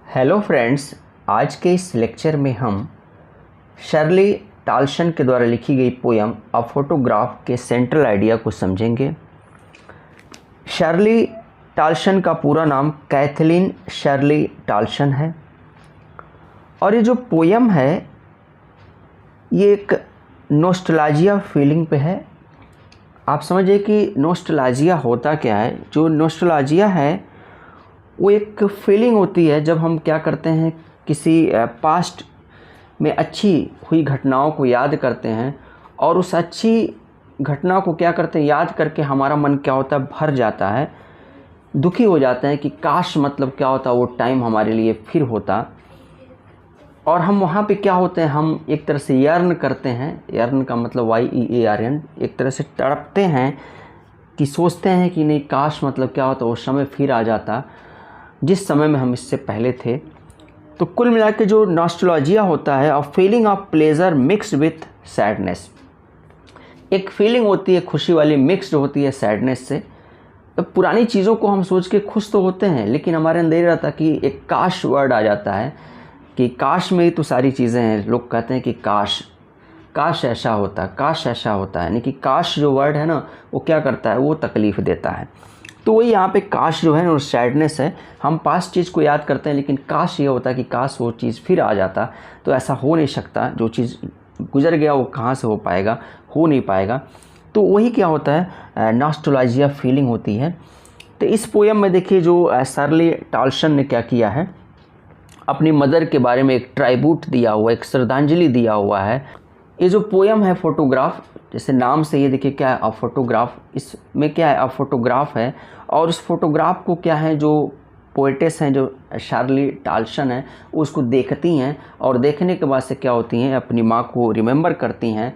Hello friends, आज के इस लेक्चर में हम शर्ली टाल्शन के द्वारा लिखी गई पोयम अ फोटोग्राफ के सेंट्रल आइडिया को समझेंगे। शर्ली टाल्शन का पूरा नाम कैथलीन शर्ली टाल्शन है और ये जो पोयम है ये एक नोस्टैल्जिया फीलिंग पे है। आप समझिए कि नोस्टैल्जिया होता क्या है। जो नोस्टैल्जिया है वो एक फीलिंग होती है जब हम क्या करते हैं, किसी पास्ट में अच्छी हुई घटनाओं को याद करते हैं और उस अच्छी घटना को क्या करते हैं, याद करके हमारा मन क्या होता है, भर जाता है, दुखी हो जाते हैं कि काश मतलब क्या होता वो टाइम हमारे लिए फिर होता। और हम वहाँ पे क्या होते हैं, हम एक तरह से यर्न करते हैं। यर्न का मतलब YEARN, एक तरह से तड़पते हैं कि सोचते हैं कि नहीं काश मतलब क्या होता वो समय फिर आ जाता जिस समय में हम इससे पहले थे। तो कुल मिला के जो नॉस्टैल्जिया होता है, a feeling of pleasure mixed with sadness, एक फीलिंग होती है खुशी वाली, मिक्स्ड होती है सैडनेस से। तो पुरानी चीज़ों को हम सोच के खुश तो होते हैं लेकिन हमारे अंदर रहता कि एक काश वर्ड आ जाता है कि काश में ही तो सारी चीज़ें हैं। लोग कहते हैं कि काश काश ऐसा होता, काश ऐसा होता है, यानी कि काश जो वर्ड है ना वो क्या करता है, वो तकलीफ़ देता है। तो वही यहाँ पे काश जो है ना सैडनेस है। हम पास्ट चीज़ को याद करते हैं लेकिन काश ये होता है कि काश वो चीज़ फिर आ जाता। तो ऐसा हो नहीं सकता, जो चीज़ गुजर गया वो कहाँ से हो पाएगा, हो नहीं पाएगा। तो वही क्या होता है, नॉस्टैल्जिया फीलिंग होती है। तो इस पोयम में देखिए जो शर्ली टाल्शन ने क्या किया है, अपनी मदर के बारे में एक ट्राइब्यूट दिया हुआ, एक श्रद्धांजलि दिया हुआ है। ये जो पोयम है फोटोग्राफ, जैसे नाम से ये देखिए क्या है, अ फोटोग्राफ, इसमें क्या है, अ फोटोग्राफ है। और उस फोटोग्राफ को क्या है, जो पोएटेस हैं, जो शर्ली टाल्शन है, उसको देखती हैं और देखने के बाद से क्या होती हैं, अपनी माँ को रिमेंबर करती हैं।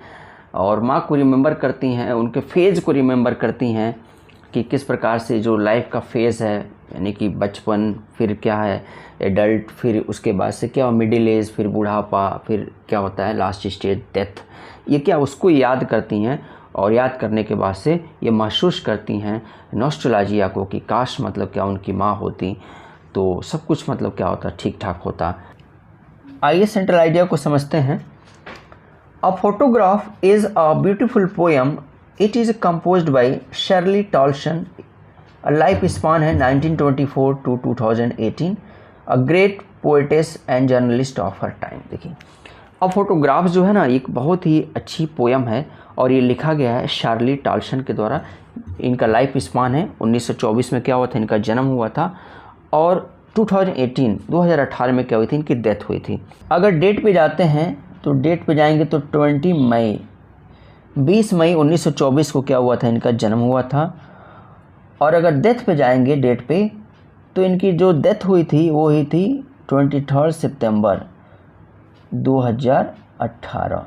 और माँ को रिमेंबर करती हैं, उनके फेज़ को रिमेंबर करती हैं कि किस प्रकार से जो लाइफ का फेज़ है, यानी कि बचपन, फिर क्या है एडल्ट, फिर उसके बाद से क्या मिडिल एज, फिर बुढ़ापा, फिर क्या होता है लास्ट स्टेज डेथ। ये क्या उसको याद करती हैं और याद करने के बाद से ये महसूस करती हैं नॉस्टैल्जिया को कि काश मतलब क्या उनकी माँ होती तो सब कुछ मतलब क्या होता, ठीक ठाक होता। आइए सेंट्रल आइडिया को समझते हैं। A photograph is a beautiful poem. It is composed by Shirley Toulson. Life span है 1924 to 2018। A great poetess and journalist of her time. देखिए अब फोटोग्राफ जो है ना एक बहुत ही अच्छी पोयम है और ये लिखा गया है शर्ली टाल्शन के द्वारा। इनका लाइफ स्पान है 1924 में क्या हुआ था, इनका जन्म हुआ था और 2018 में क्या हुई थी, इनकी डेथ हुई थी। अगर डेट पे जाते हैं तो डेट पे जाएंगे तो 20 मई 1924 को क्या हुआ था, इनका जन्म हुआ था। और अगर डेथ पे जाएंगे डेट पे तो इनकी जो डेथ हुई थी वो हुई थी 23 सितंबर 2018।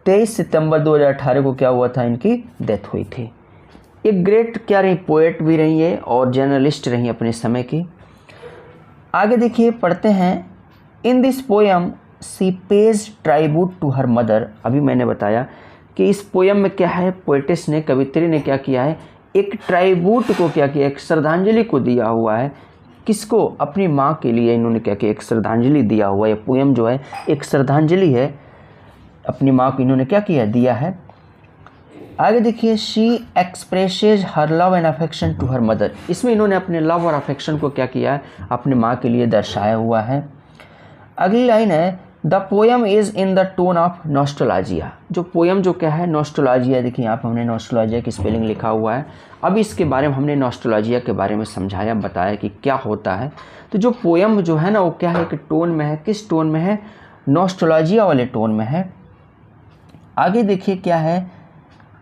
23 सितंबर 2018 को क्या हुआ था, इनकी डेथ हुई थी। एक ग्रेट क्या रही, पोएट भी रही है और जर्नलिस्ट रही अपने समय की। आगे देखिए पढ़ते हैं। In this poem she pays tribute to her mother. अभी मैंने बताया कि इस पोएम में क्या है, पोएटेस ने, कवित्री ने क्या किया है, एक ट्राइब्यूट को क्या किया, एक श्रद्धांजलि को दिया हुआ है। किसको, अपनी माँ के लिए इन्होंने क्या किया, एक श्रद्धांजलि दिया हुआ है। ये पोएम जो है एक श्रद्धांजलि है, अपनी माँ को इन्होंने क्या किया, दिया है। आगे देखिए, she expresses her love and affection to her mother. इसमें इन्होंने अपने लव और अफेक्शन को क्या किया है, अपनी माँ के लिए दर्शाया हुआ है। अगली लाइन है, the poem is in the tone of nostalgia. जो पोएम जो क्या है, नॉस्टैल्जिया। देखिए यहाँ पर हमने नॉस्टैल्जिया की स्पेलिंग लिखा हुआ है। अब इसके बारे में हमने नॉस्टैल्जिया के बारे में समझाया, बताया कि क्या होता है। तो जो पोएम जो है ना वो क्या है, कि टोन में है। किस टोन में है, नॉस्टैल्जिया वाले टोन में है। आगे देखिए क्या है,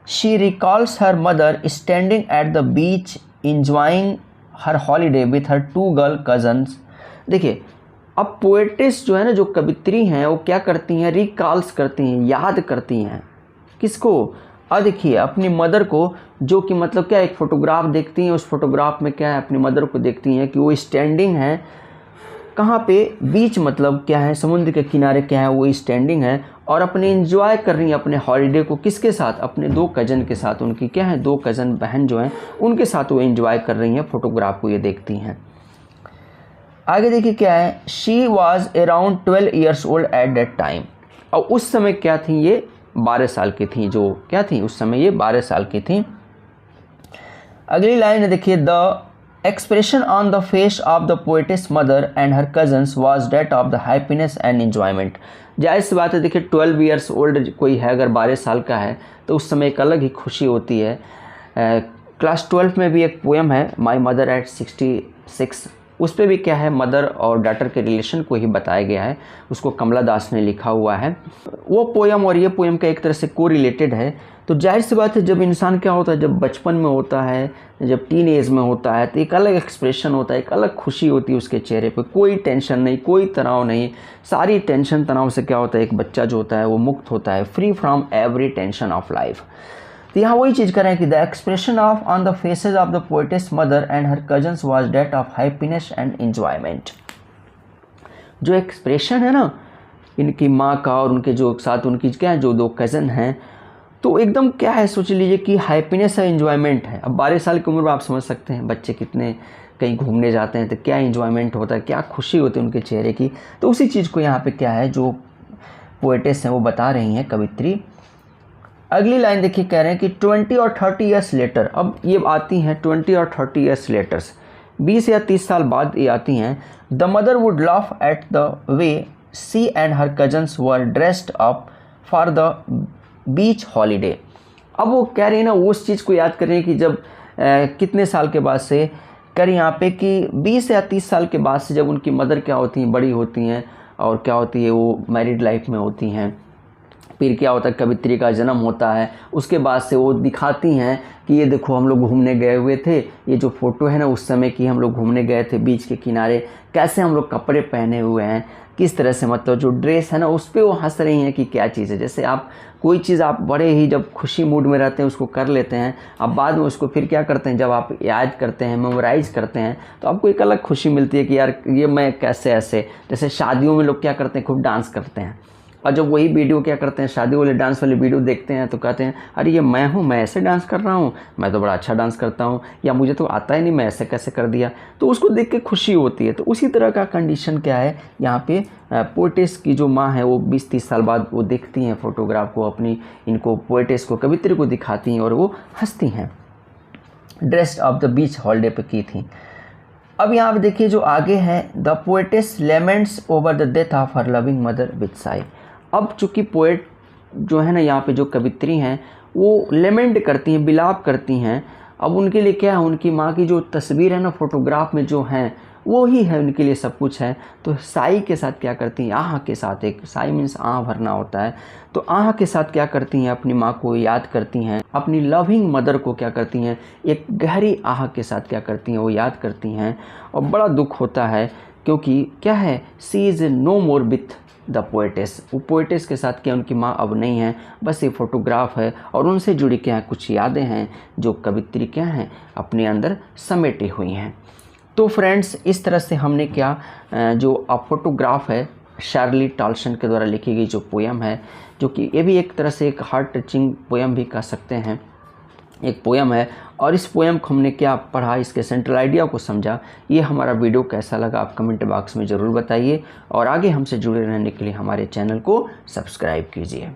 she recalls her mother standing at the beach enjoying her holiday with her 2 girl cousins. देखिए अब पोएटेस जो है ना, जो कवित्री हैं, वो क्या करती हैं, रिकॉल्स करती हैं, याद करती हैं। किसको, देखिए अपनी मदर को, जो कि मतलब क्या, एक फ़ोटोग्राफ देखती हैं, उस फोटोग्राफ में क्या है, अपनी मदर को देखती हैं कि वो स्टैंडिंग है। कहाँ पे, बीच मतलब क्या है, समुद्र के किनारे क्या है, वो स्टैंडिंग है और अपने एंजॉय कर रही हैं अपने हॉलीडे को। किसके साथ, अपने 2 कज़न के साथ। उनकी क्या है, 2 कज़न बहन जो हैं उनके साथ वो एंजॉय कर रही हैं, फ़ोटोग्राफ को ये देखती हैं। आगे देखिए क्या है, she was around 12 years old at that time. और उस समय क्या थी, ये 12 साल की थी, जो क्या थी उस समय ये 12 साल की थी। अगली लाइन है देखिए, the expression on the face of the poetess mother and her cousins was that of the happiness and enjoyment. जाहिर सी बात है, देखिए 12 ईयर्स ओल्ड कोई है अगर 12 साल का है तो उस समय एक अलग ही खुशी होती है। क्लास 12 में भी एक पोएम है, माई मदर एट 66, उस पर भी क्या है, मदर और डॉटर के रिलेशन को ही बताया गया है, उसको कमला दास ने लिखा हुआ है। वो पोएम और ये पोएम का एक तरह से को रिलेटेड है। तो जाहिर सी बात है, जब इंसान क्या होता है, जब बचपन में होता है, जब टीन एज में होता है, तो एक अलग एक्सप्रेशन होता है, एक अलग खुशी होती है उसके चेहरे पे, कोई टेंशन नहीं, कोई तनाव नहीं, सारी टेंशन तनाव से क्या होता है, एक बच्चा जो होता है वो मुक्त होता है, free from every tension of life. तो यहाँ वही चीज़ कर रहे हैं कि the expression of on the faces of the poetess mother and her cousins was that of happiness and enjoyment. जो एक्सप्रेशन है ना इनकी माँ का और उनके जो साथ उनकी क्या है, जो 2 कज़न हैं, तो एकदम क्या है, सोच लीजिए कि हैप्पीनेस है, एंजॉयमेंट है। अब 12 साल की उम्र में आप समझ सकते हैं बच्चे कितने कहीं घूमने जाते हैं तो क्या एंजॉयमेंट होता है, क्या खुशी होती है उनके चेहरे की। तो उसी चीज़ को यहाँ पे क्या है, जो पोएटेस हैं वो बता रही हैं, कवित्री। अगली लाइन देखिए, कह रहे हैं कि 20 और 30 ईयर्स लेटर, अब ये आती हैं 20 और 30 ईयर्स लेटर्स, 20 या 30 साल बाद ये आती हैं। The mother would laugh at the way she and her cousins were dressed up for the beach holiday. अब वो कह रही है ना, उस चीज़ को याद कर रही है कि जब कितने साल के बाद से, कह रही यहाँ पे कि 20 या 30 साल के बाद से, जब उनकी मदर क्या होती हैं, बड़ी होती हैं और क्या होती है, वो मैरिड लाइफ में होती हैं, फिर क्या होता है, कवित्री का जन्म होता है, उसके बाद से वो दिखाती हैं कि ये देखो हम लोग घूमने गए हुए थे, ये जो फ़ोटो है ना उस समय की, हम लोग घूमने गए थे बीच के किनारे, कैसे हम लोग कपड़े पहने हुए हैं, किस तरह से, मतलब जो ड्रेस है ना उस पर वो हंस रही हैं कि क्या चीज़ है। जैसे आप कोई चीज़ आप बड़े ही जब खुशी मूड में रहते हैं उसको कर लेते हैं, अब बाद में उसको फिर क्या करते हैं, जब आप याद करते हैं, मेमोराइज करते हैं, तो आपको एक अलग खुशी मिलती है कि यार ये मैं कैसे ऐसे, जैसे शादियों में लोग क्या करते हैं, खूब डांस करते हैं, और जब वही वीडियो क्या करते हैं, शादी वाले डांस वाले वीडियो देखते हैं तो कहते हैं अरे ये मैं हूँ, मैं ऐसे डांस कर रहा हूँ, मैं तो बड़ा अच्छा डांस करता हूँ, या मुझे तो आता ही नहीं, मैं ऐसे कैसे कर दिया। तो उसको देख के खुशी होती है। तो उसी तरह का कंडीशन क्या है यहाँ पे, पोएटेस की जो माँ है वो 20-30 साल बाद वो देखती हैं फ़ोटोग्राफ को, अपनी इनको पोएटेस को, कवित्री को दिखाती हैं और वो हंसती हैं। Dressed of the beach holiday पे की थी। अब यहाँ पे देखिए जो आगे है, the poetess laments over the death of her loving mother with Sai. अब चूँकि पोएट जो है ना, यहाँ पे जो कवित्री हैं वो लेमेंट करती हैं, विलाप करती हैं। अब उनके लिए क्या है, उनकी माँ की जो तस्वीर है ना फ़ोटोग्राफ में जो हैं वो ही है उनके लिए, सब कुछ है। तो साई के साथ क्या करती हैं, आह के साथ, एक साई मीन्स आह भरना होता है, तो आह के साथ क्या करती हैं, अपनी माँ को याद करती हैं, अपनी लविंग मदर को क्या करती हैं, एक गहरी आह के साथ क्या करती हैं, वो याद करती हैं। और बड़ा दुख होता है क्योंकि क्या है, she is no more with the poetess, वो पोएटेस के साथ क्या उनकी माँ अब नहीं है, बस ये फ़ोटोग्राफ है और उनसे जुड़ी क्या है, कुछ यादें हैं जो कवित्री क्या हैं अपने अंदर समेटी हुई हैं। तो फ्रेंड्स, इस तरह से हमने क्या जो फोटोग्राफ है, शार्ली टॉल्सन के द्वारा लिखी गई जो पोएम है, जो कि ये भी एक तरह से एक हार्ट टचिंग पोएम भी कह सकते हैं, एक पोएम है। और इस पोएम को हमने क्या पढ़ा, इसके सेंट्रल आइडिया को समझा। ये हमारा वीडियो कैसा लगा आप कमेंट बॉक्स में ज़रूर बताइए, और आगे हमसे जुड़े रहने के लिए हमारे चैनल को सब्सक्राइब कीजिए।